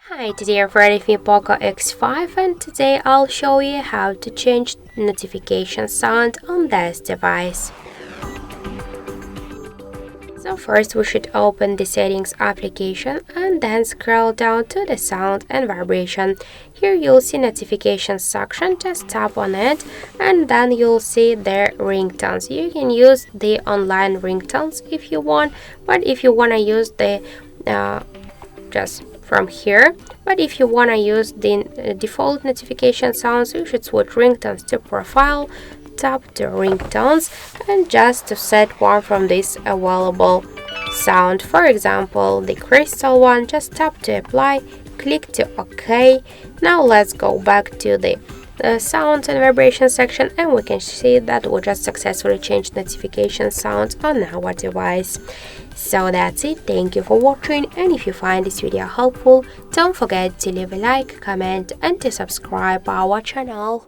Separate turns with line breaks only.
Hi, today I'm ready for POCO X5 and today I'll show you how to change notification sound on this device. So first we should open the settings application and then scroll down to the sound and vibration. Here you'll see notifications section, just tap on it and then you'll see the ringtones. You can use the online ringtones if you want, but if you want to use the just from here, but if you want to use the default notification sounds, you should switch ringtones to profile, tap to ringtones, and just to set one from this available sound. For example, the crystal one, just tap to apply, click to OK. Now let's go back to the sound and vibration section and we can see that we just successfully changed notification sounds on our device. So that's it, thank you for watching, and if you find this video helpful, don't forget to leave a like, comment and to subscribe our channel.